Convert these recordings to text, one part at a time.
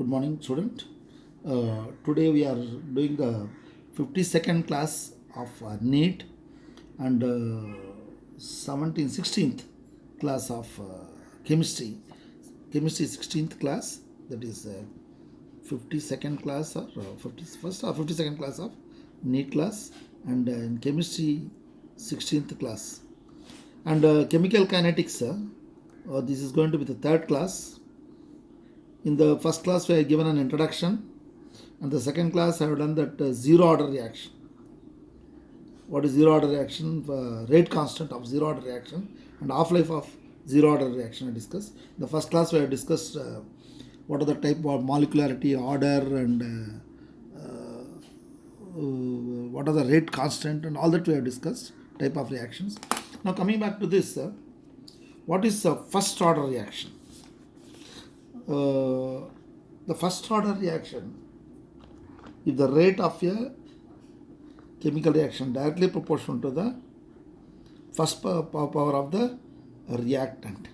Good morning, student. Today we are doing the 52nd class of NEET and 16th class of chemistry. Chemistry 16th class, that is 52nd class or 51st or 52nd class of NEET class, and in chemistry 16th class. And chemical kinetics, this is going to be the third class. In the first class we have given an introduction, and the second class I have done that zero order reaction. What is zero order reaction? Rate constant of zero order reaction and half-life of zero order reaction I discussed. In the first class we have discussed what are the type of molecularity, order, and what are the rate constant, and all that we have discussed, type of reactions. Now coming back to this, what is first order reaction? The first order reaction, if the rate of a chemical reaction directly proportional to the first power of the reactant,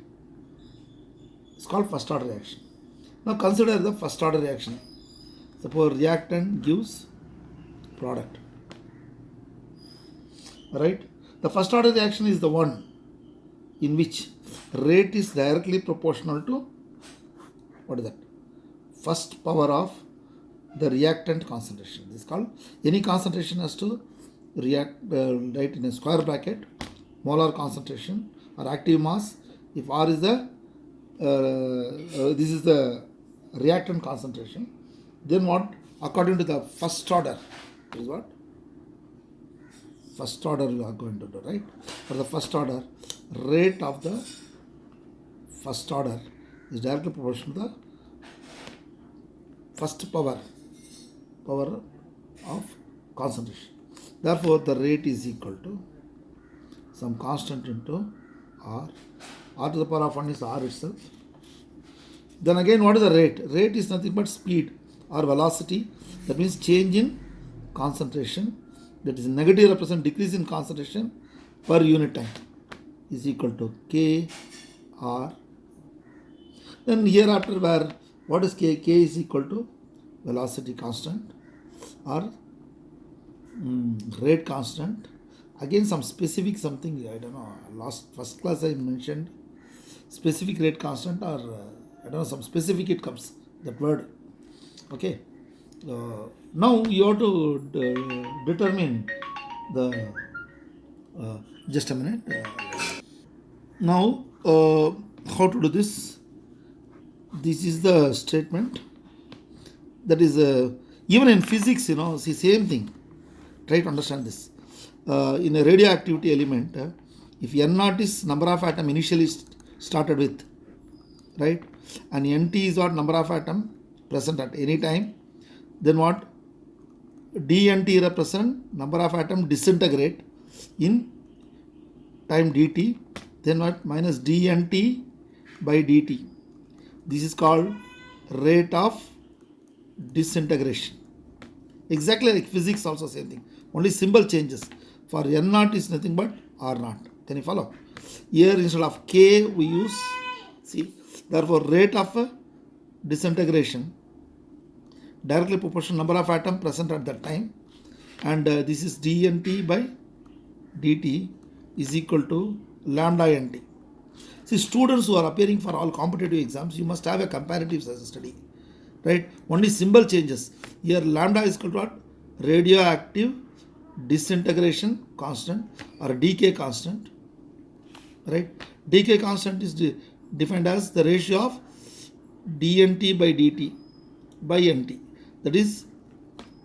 it's called first order reaction. Now consider the first order reaction. Suppose reactant gives product, right? The first order reaction is the one in which rate is directly proportional to, what is that? First power of the reactant concentration. This is called, any concentration has to write in a square bracket, molar concentration or active mass. If R is the this is the reactant concentration, then what? According to the first order, is what? First order you are going to do, right? For the first order, rate of the first order is directly proportional to the first power of concentration. Therefore, the rate is equal to some constant into R. R to the power of 1 is R itself. Then again, what is the rate? Rate is nothing but speed or velocity. That means change in concentration. That is negative represent decrease in concentration per unit time is equal to K R. Then hereafter, where what is K? K is equal to velocity constant or rate constant. Again, some specific something, I don't know, first class I mentioned specific rate constant, or I don't know, some specific it comes, that word. Okay. Now you have to determine the, just a minute. Now, how to do this? This is the statement. That is, even in physics, see, same thing. Try to understand this. In a radioactivity element, if N0 is number of atom initially started with, right, and Nt is what number of atom present at any time, then what? dNt represent number of atom disintegrate in time dt, then what? Minus dNt by dt. This is called rate of disintegration. Exactly like physics, also same thing. Only symbol changes. For N0 is nothing but R0. Can you follow? Here instead of K we use C. Therefore rate of disintegration directly proportional number of atom present at that time, and this is dNt by dt is equal to lambda nt. See, students who are appearing for all competitive exams, you must have a comparative study, right? Only symbol changes. Here lambda is equal to what? Radioactive disintegration constant or decay constant, right? Decay constant is defined as the ratio of dNt by dt by nt. That is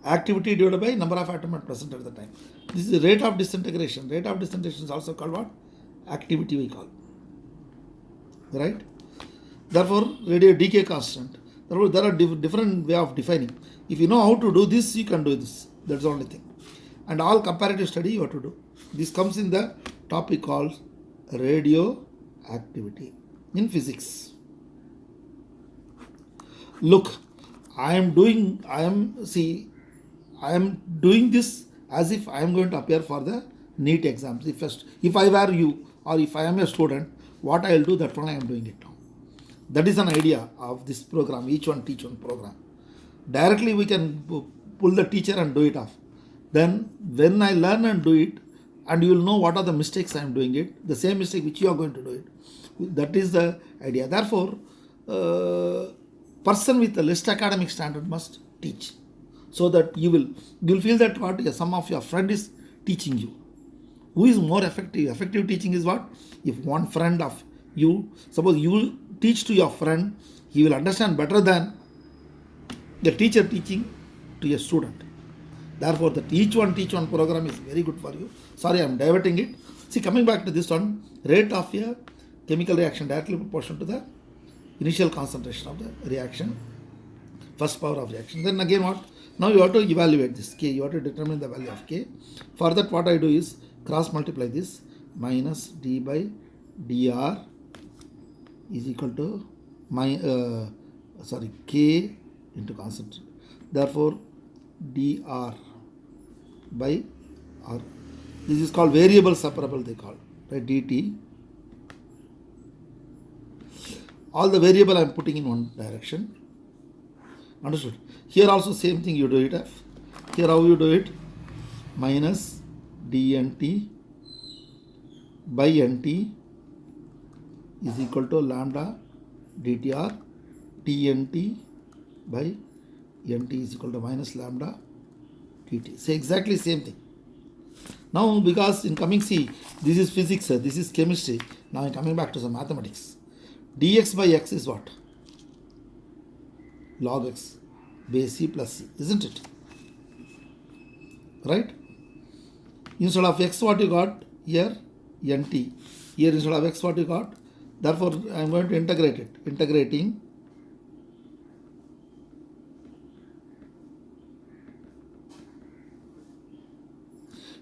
activity divided by number of atoms present at the time. This is the rate of disintegration. Rate of disintegration is also called what? Activity we call, right? Therefore, radio decay constant. Therefore, there are different way of defining. If you know how to do this, you can do this. That's the only thing. And all comparative study you have to do. This comes in the topic called radioactivity in physics. Look, I am doing this as if I am going to appear for the NEET exams. If I were you or if I am a student, what I will do, that one I am doing it now. That is an idea of this program, each one teach one program. Directly we can pull the teacher and do it off. Then when I learn and do it, and you will know what are the mistakes I am doing it, the same mistake which you are going to do it. That is the idea. Therefore, person with a less academic standard must teach, so that you will feel that what some of your friend is teaching you. Who is more effective? Effective teaching is what? If one friend of you, suppose you teach to your friend, he will understand better than the teacher teaching to a student. Therefore, the teach one program is very good for you. Sorry, I am diverting it. See, coming back to this one, rate of a chemical reaction directly proportional to the initial concentration of the reaction, first power of reaction. Then again what? Now you have to evaluate this K. You have to determine the value of K. For that, what I do is cross multiply this, minus d by dr is equal to K into concentration. Therefore, dr by r. This is called variable separable, they call, right? dt. All the variable I am putting in one direction. Understood? Here also same thing you do it. Here how you do it? Minus dnt by nt is equal to lambda dtr, tnt by nt is equal to minus lambda dt. Say exactly same thing. Now because in coming, see, this is physics, this is chemistry. Now I'm coming back to some mathematics. Dx by x is what? Log x base c plus c, isn't it? Right? Instead of x, what you got here? Nt. Here instead of x, what you got? Therefore, I am going to integrate it. Integrating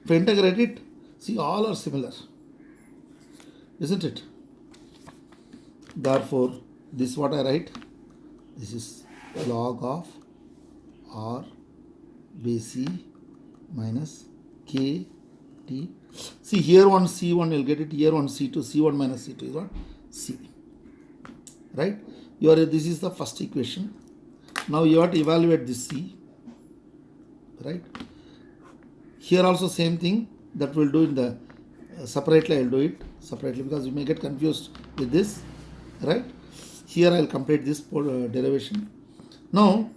if I integrate it, see, all are similar, isn't it? Therefore, this what I write? This is log of r base c minus k t. See, here one c1 you'll get it, here one c2, c1 minus c2 is what? C. Right? This is the first equation. Now you have to evaluate this c. Right? Here also same thing that we'll do in the separately. I'll do it separately because you may get confused with this. Right? Here I'll complete this derivation. Now,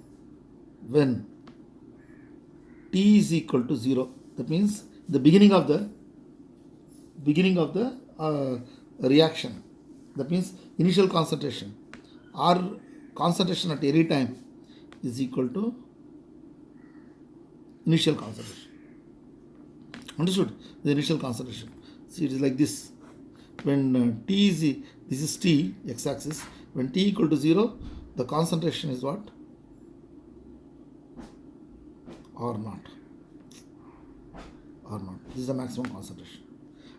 when t is equal to 0, that means the beginning of the reaction, that means initial concentration or concentration at any time is equal to initial concentration. Understood? The initial concentration. See, it is like this. When t is, this is t, x-axis. When t equal to 0, the concentration is what? R naught. R naught. This is the maximum concentration.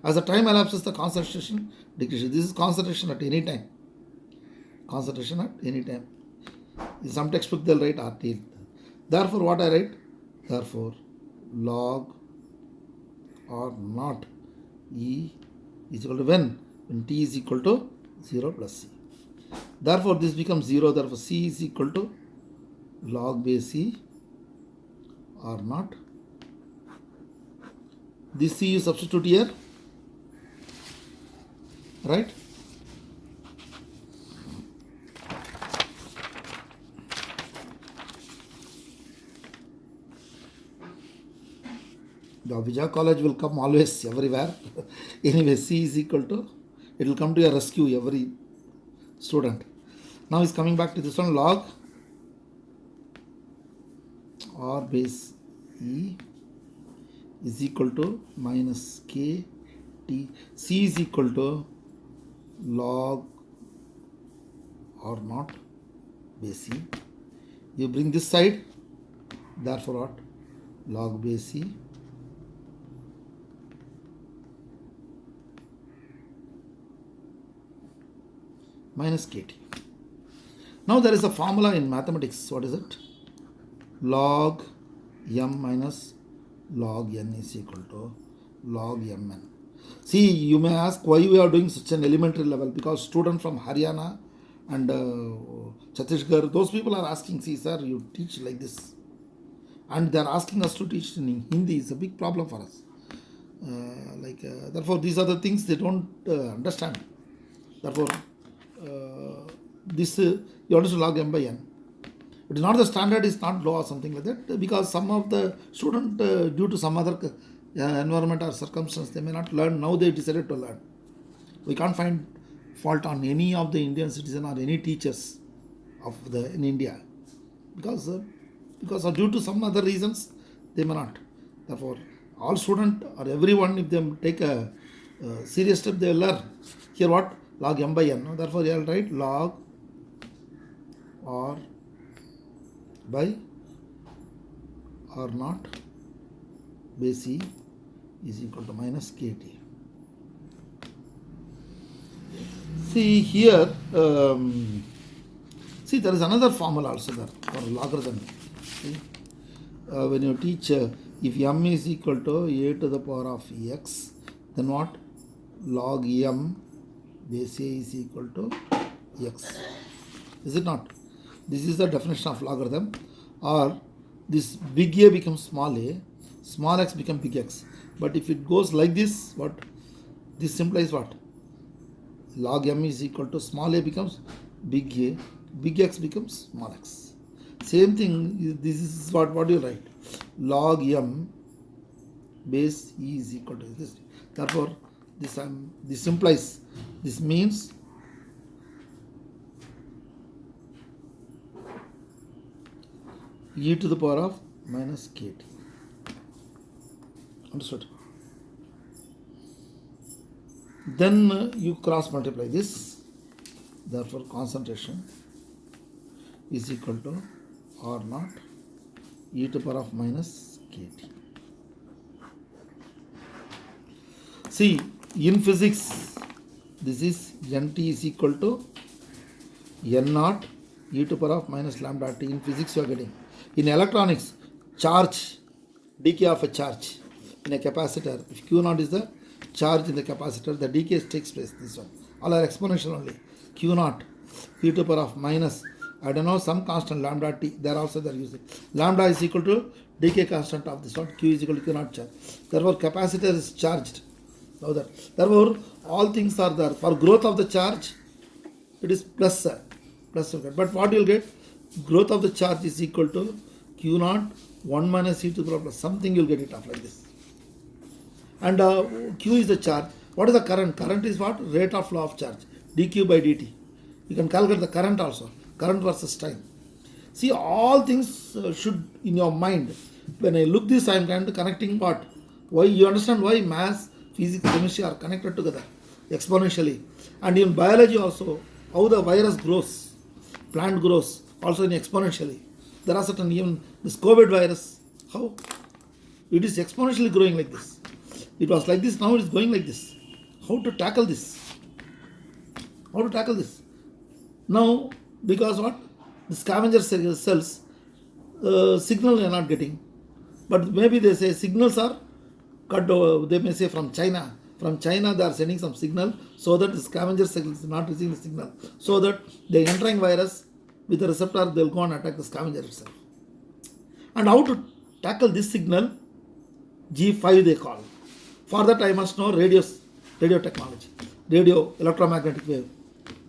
As the time elapses, the concentration decreases. This is concentration at any time. Concentration at any time. In some textbook they'll write RT. Therefore, what I write? Therefore, log R naught E is equal to when t is equal to 0 plus c. Therefore, this becomes 0. Therefore, c is equal to log base c R naught. This c you substitute here, right? The Vijay College will come always, everywhere. Anyway, C is equal to, it will come to your rescue, every student. Now is coming back to this one, log R base E is equal to minus K T. C is equal to log R naught base E. You bring this side, therefore what? Log base E minus kt. Now there is a formula in mathematics. What is it? Log m minus log n is equal to log mn. See, you may ask why we are doing such an elementary level, because student from Haryana and Chhattisgarh, those people are asking, see, sir, you teach like this. And they are asking us to teach in Hindi. It's a big problem for us. Therefore, these are the things they don't understand. Therefore, this you understand log m by n. It is not the standard is not low or something like that, because some of the student due to some other environment or circumstance they may not learn. Now they decided to learn. We can't find fault on any of the Indian citizen or any teachers in India, because due to some other reasons they may not. Therefore, all student or everyone, if they take a serious step, they will learn. Here what? Log m by n. No? Therefore, you will write log or by or not base e is equal to minus kt. See here, see there is another formula also there for logarithm. See, when you teach if m is equal to a to the power of x, then what? Log m base a is equal to x. Is it not? This is the definition of logarithm. Or this big A becomes small a, small x becomes big X. But if it goes like this, what? This implies what? Log m is equal to small a becomes big A, big X becomes small x. Same thing, this is what you write. Log m base e is equal to this. Therefore, this implies, this means e to the power of minus kt. Understood? Then you cross multiply this. Therefore, concentration is equal to r naught e to the power of minus kt. See, in physics, this is nt is equal to n naught e to the power of minus lambda t. In physics, you are getting. In electronics, charge, decay of a charge in a capacitor. If Q naught is the charge in the capacitor, the decay takes place. This one. All are exponential only. Q naught, e to the power of minus, I don't know, some constant lambda t. There also they are using. Lambda is equal to decay constant of this one. Q is equal to Q naught charge. Therefore, capacitor is charged. Now that. Therefore, all things are there. For growth of the charge, it is plus. But what you will get? Growth of the charge is equal to Q naught 1 minus e to the power plus something, you will get it off like this. And Q is the charge. What is the current? Current is what? Rate of flow of charge. dq by dt. You can calculate the current also. Current versus time. See, all things should in your mind. When I look this, I am kind of connecting what? Why? You understand why maths, physics, chemistry are connected together exponentially. And in biology also, how the virus grows, plant grows, also in exponentially. There are certain, even this COVID virus, how? It is exponentially growing like this. It was like this, now it is going like this. How to tackle this? How to tackle this? Now, because what? The scavenger cells, signal they are not getting. But maybe they say signals are cut over, they may say from China. From China they are sending some signal so that the scavenger cells is not receiving the signal. So that the entering virus with the receptor, they will go and attack the scavenger itself. And how to tackle this signal? G5 they call. For that I must know radio technology, radio electromagnetic wave.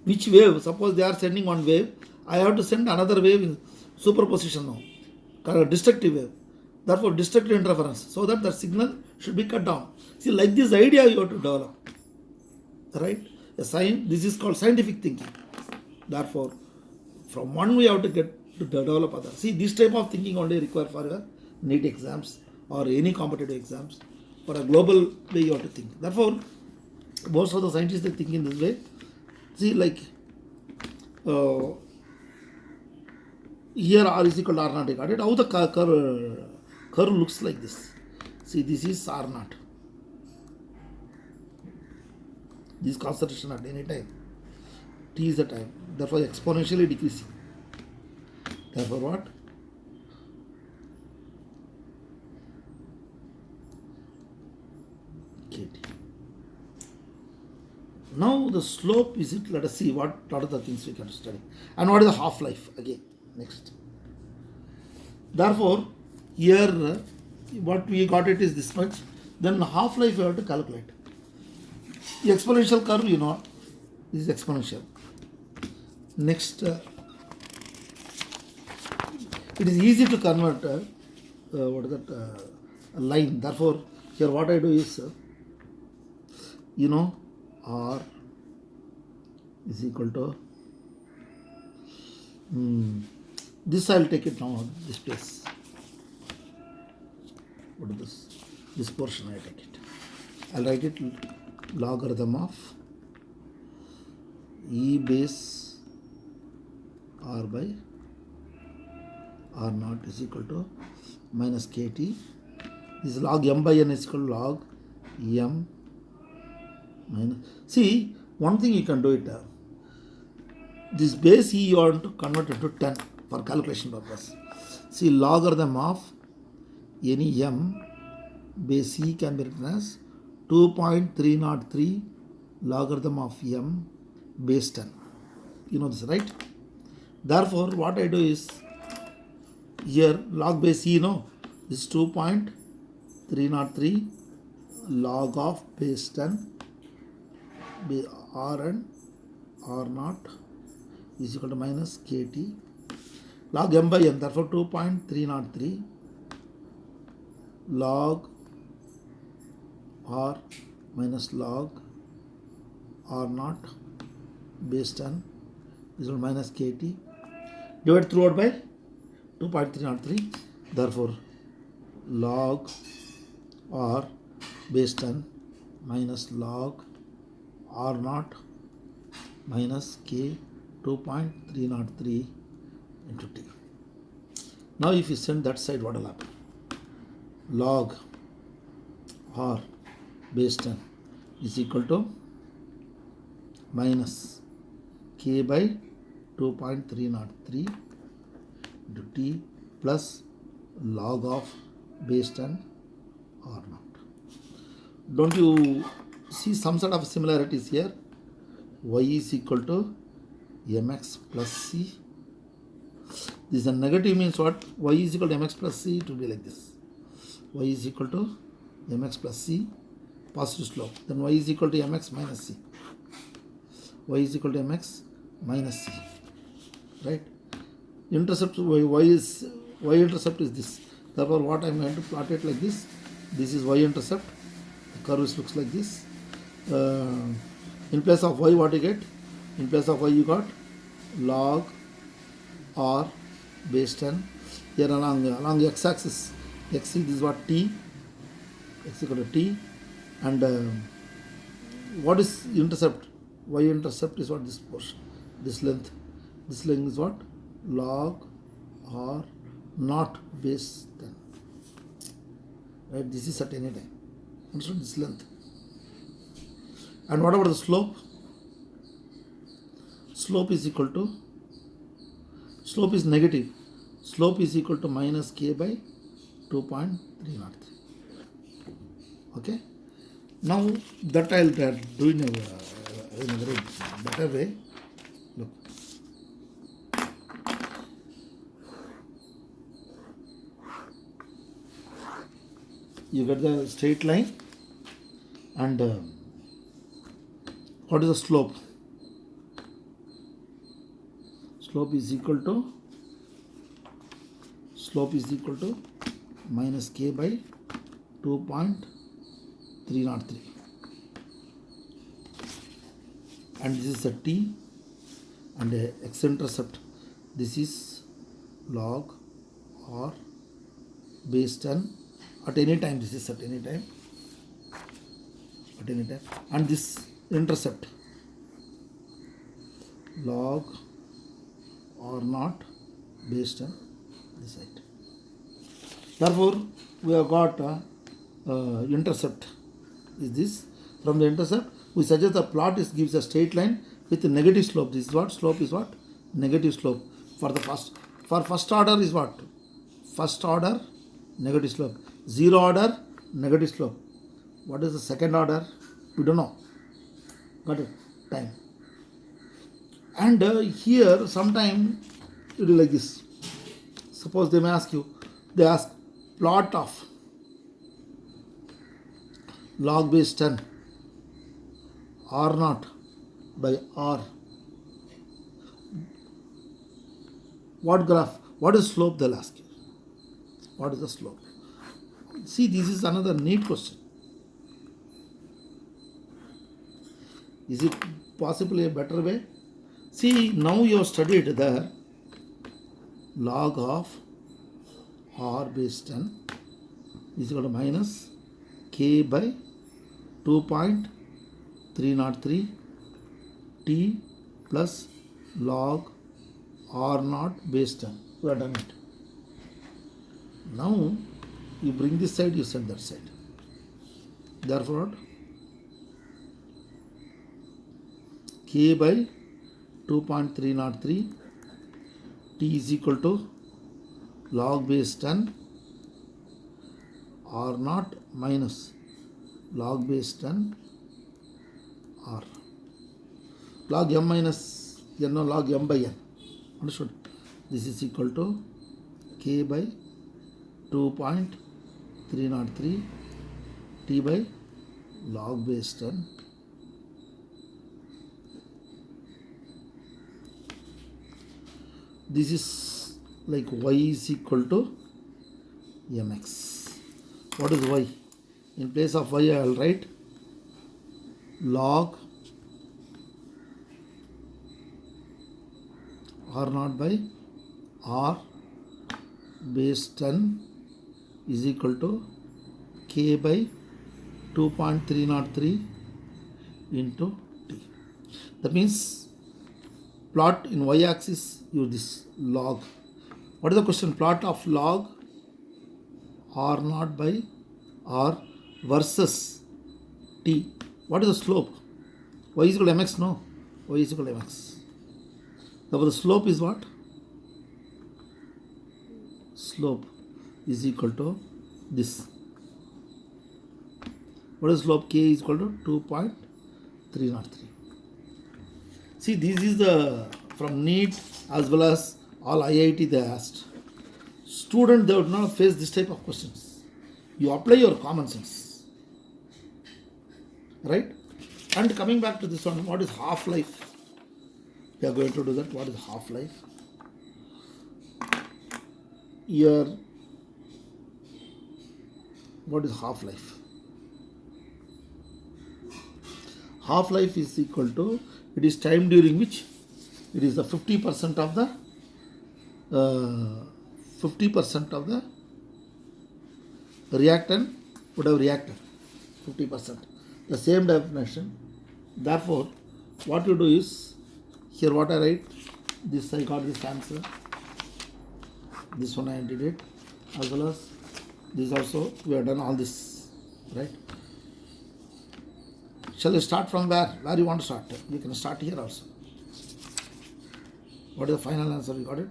Which wave? Suppose they are sending one wave, I have to send another wave in superposition now, destructive wave. Therefore, destructive interference, so that the signal should be cut down. See, like this idea you have to develop, right? This is called scientific thinking. Therefore, from one we have to get to develop other. See, this type of thinking only required for your NEET exams or any competitive exams. For a global way you have to think. Therefore, most of the scientists they think in this way. See, like here R is equal to R naught. Got it? How the curve looks like this. See, this is R naught. This concentration at any time. T is the time. Therefore, exponentially decreasing. Therefore, what? KT. Now the slope is it? Let us see what are the things we can study. And what is the half-life again? Next. Therefore, here what we got it is this much. Then half-life we have to calculate. The exponential curve, you know, is exponential. Next, it is easy to convert what is that line. Therefore, here what I do is, you know, R is equal to this. I will take it now. This place. What is this? This portion I take it. I'll write it logarithm of e base r by r naught is equal to minus kt. This log m by n is equal to log m minus. See, one thing you can do it. This base e you want to convert it to 10 for calculation purpose. See, logarithm of any m base e can be written as 2.303 logarithm of m base 10. You know this, right? Therefore, what I do is, here log base e, no, this is 2.303 log of base 10 r and r naught is equal to minus kt log m by n. Therefore, 2.303 log r minus log r naught base 10 is equal to minus kt divided throughout by 2.303. Therefore, log r base 10 minus log r naught minus k 2.303 into t. Now, if you send that side, what will happen? Log r base 10 is equal to minus k by 2.303 into t plus log of base 10 r naught. Don't you see some sort of similarities here? Y is equal to mx plus c. This is a negative, means what? Y is equal to mx plus c, it will be like this. Y is equal to mx plus c, positive slope. Then y is equal to mx minus c. Y is equal to mx minus c. Right? Intercept y intercept is this. Therefore, what I am going to plot it like this. This is y intercept. The curve looks like this. In place of y, what you get? In place of y, you got log r base 10. Here along x-axis, x this is what t, x equal to t, and what is intercept? Y intercept is what? This portion, this length. This length is what? Log r naught base 10. Right? This is at any time. Understood? This length. And what about the slope? Slope is equal to, slope is negative. Slope is equal to minus k by 2.303. Okay. Now that I'll do in a very better way. Look. You get the straight line, and what is the slope? Slope is equal to minus k by 2.303, and this is a t, and a x intercept. This is log r base 10 at any time. This is at any time, and this intercept log r naught base 10 this side. Therefore, we have got intercept is this. From the intercept, we suggest the plot gives a straight line with a negative slope. This is what? Slope is what? Negative slope. For first order is what? First order negative slope. Zero order negative slope. What is the second order? We don't know. Got it? time. And here sometime it is like this. Suppose they may ask you, they ask plot of log base 10 r naught by r. What graph? What is slope? They'll ask you. What is the slope? See, this is another neat question. Is it possibly a better way? See, now you have studied the log of r base 10 is equal to minus k by 2.303 t plus log r naught base 10. We have done it. Now you bring this side, you send that side. Therefore, k by 2.303 t is equal to log base 10 r naught minus log base 10 r. Log m minus n, no, log m by n. Understood? This is equal to k by 2.303 t by log base 10 . This is like y is equal to mx. What is y? In place of y I will write log r naught by r base 10 is equal to k by 2.303 into t. That means plot in y axis use this log. What is the question? Plot of log r naught by r versus t. What is the slope? Y is equal to mx, no? Y is equal to mx. Therefore the slope is what? Slope is equal to this. What is slope? K is equal to 2.303. See, this is the from NEET as well as all IIT they asked. Student, they would not face this type of questions. You apply your common sense. Right? And coming back to this one, what is half-life? We are going to do that. What is half-life? Here, what is half-life? Half-life is equal to, it is time during which it is the 50% of the 50% of the reactant would have reacted. 50%. The same definition. Therefore, what you do is, here what I write, this I got this answer. This one I did it, as well as this also, we have done all this, right? Shall we start from where? Where you want to start? You can start here also. What is the final answer? We got it.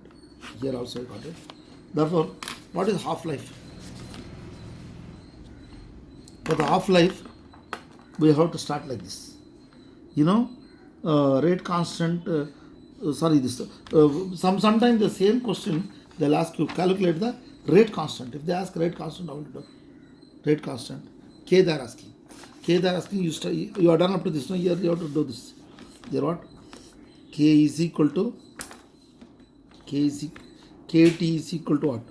Here also we got it. Therefore, what is half-life? For the half-life, we have to start like this. You know, rate constant, sometimes the same question, they'll ask you, calculate the rate constant. If they ask rate constant, how will you do? Rate constant. K they are asking. K they are asking, you are done up to this. No, here you have to do this. Here what? K is equal to, KT is equal to what?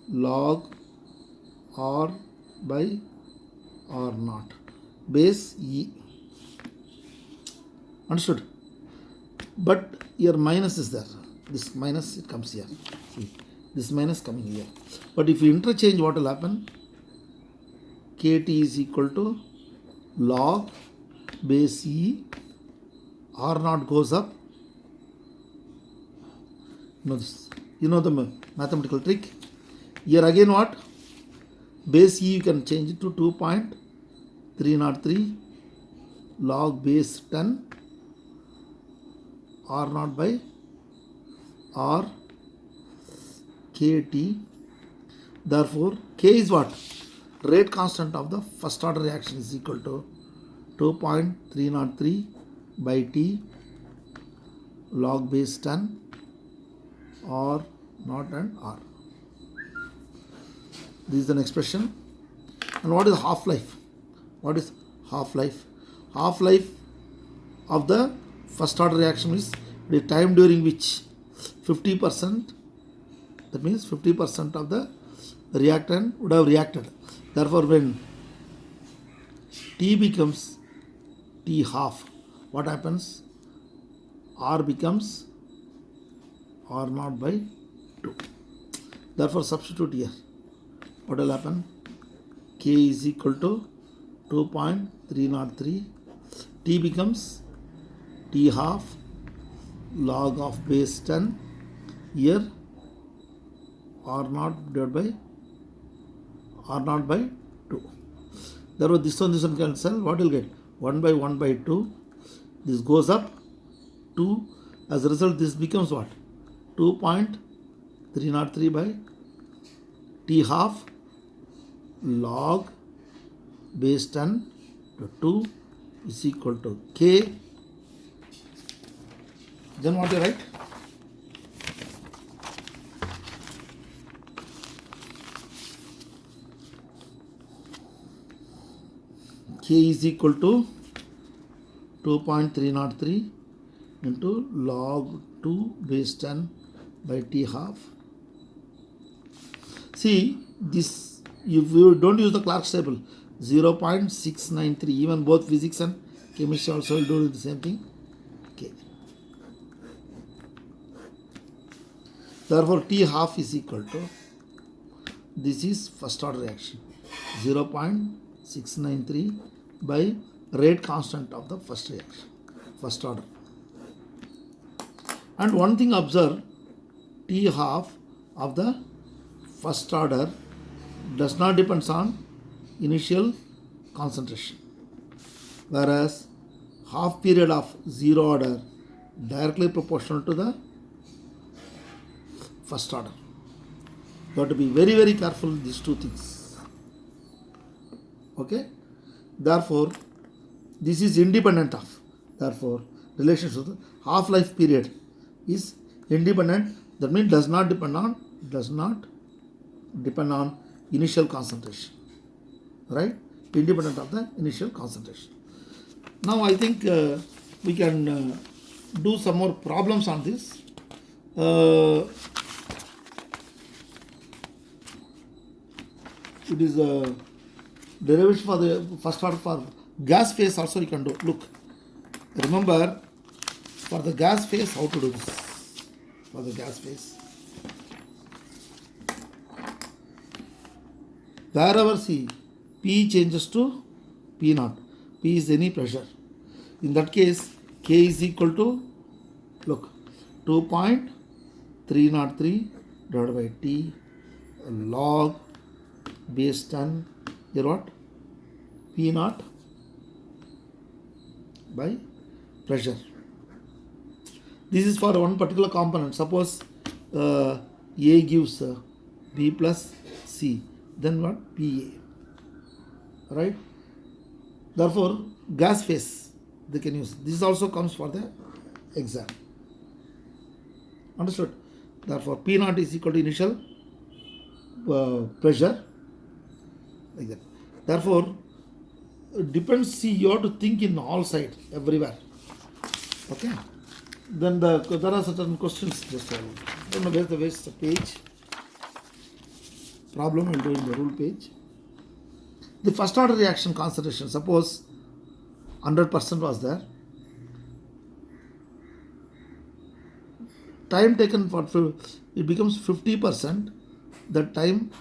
Log R by R naught. Base E. Understood? But here minus is there. This minus, it comes here. See, this minus coming here. But if you interchange, what will happen? KT is equal to log base E. R naught goes up. You know this. You know the mathematical trick. Here again what? Base E you can change it to 2.303 log base 10 R naught by R KT. Therefore, K is what? Rate constant of the first order reaction is equal to 2.303 by T log base 10 R naught and R. This is an expression. And what is half-life? What is half-life? Half-life of the first order reaction is the time during which 50%, that means 50% of the reactant would have reacted. Therefore, when T becomes T half, what happens? R becomes R naught by 2. Therefore, substitute here. What will happen? K is equal to 2.303. T becomes T half log of base 10. Here R naught divided by R naught by 2. Therefore, this one cancel. What will get? 1 by 1 by 2. This goes up 2. As a result, this becomes what? 2.303 by T half log base 10 to 2 is equal to K. Then what you write? K is equal to 2.303 into log 2 base 10 by T half. See, this, if you don't use the Clark's table, 0.693, even both physics and chemistry also will do the same thing. Okay. Therefore, T half is equal to, this is first order reaction, 0.693 by rate constant of the first reaction, first order. And one thing observe, T half of the first order does not depend on initial concentration, whereas half period of zero order directly proportional to the first order. You have to be very, very careful with these two things. Okay? Therefore, this is independent of. Therefore, relationship to the half-life period is independent. That means does not depend on initial concentration. Right? Independent of the initial concentration. Now I think we can do some more problems on this. It is a derivation for the first order for gas phase also you can do. Look, remember for the gas phase how to do this. For the gas phase, wherever see P changes to P naught. P is any pressure. In that case, K is equal to, look, 2.303 divided by T log base 10, here what? P naught by pressure. This is for one particular component. Suppose A gives B plus C, then what? PA. Right? Therefore, gas phase they can use. This also comes for the exam. Understood? Therefore, P naught is equal to initial pressure, like that. Therefore, it depends. See, you have to think in all sides, everywhere. Okay. Then there are certain questions. Just I don't know where's the page. Problem will do in the rule page. The first order reaction concentration. Suppose 100% was there. Time taken for it becomes 50%. That time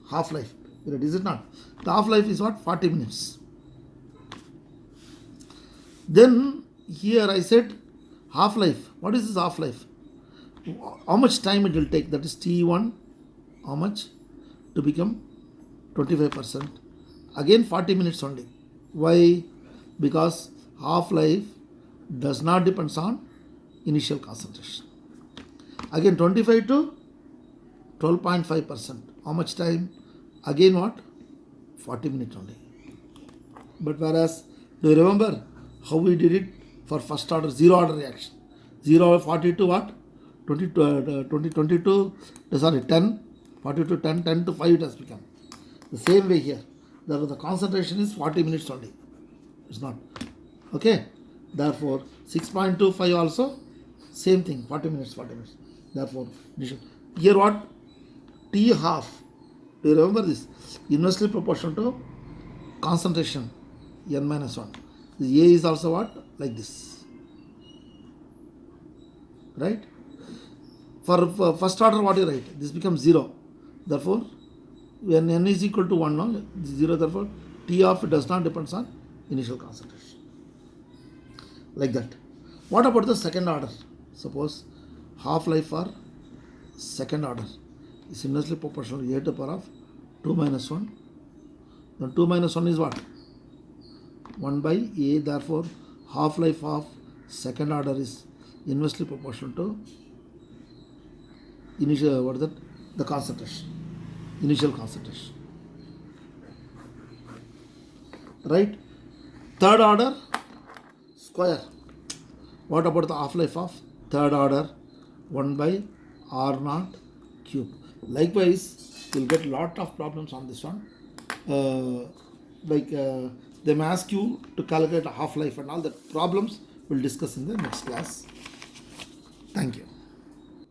half-life period, is it not? The half-life is what? 40 minutes. Then here I said half-life. What is this half-life? How much time it will take? That is T1. How much? To become 25%. Again 40 minutes only. Why? Because half-life does not depend on initial concentration. Again 25 to 12.5%. How much time? Again what? 40 minutes only. But whereas, do you remember how we did it for first order, zero order reaction. 0 40 to what? 22, sorry, 10, 40 to 10, 10 to 5 it has become. The same way here. Therefore, the concentration is 40 minutes only. It's not. Okay. Therefore, 6.25 also, same thing, 40 minutes, 40 minutes. Therefore, here what? T half. Do you remember this? Inversely proportional to concentration, n minus 1. A is also what? Like this. Right? For first order, what you write? This becomes 0. Therefore, when n is equal to 1, no? 0, therefore, T of does not depend on initial concentration. Like that. What about the second order? Suppose half-life for second order is inversely proportional to a to the power of 2 minus 1. Then 2 minus 1 is what? 1 by a. Therefore, half-life of second order is inversely proportional to initial, what is that? The concentration. Initial concentration. Right? Third order square. What about the half-life of third order? 1 by R naught cube. Likewise, you'll get lot of problems on this one. They may ask you to calculate a half-life and all the problems we'll discuss in the next class. Thank you.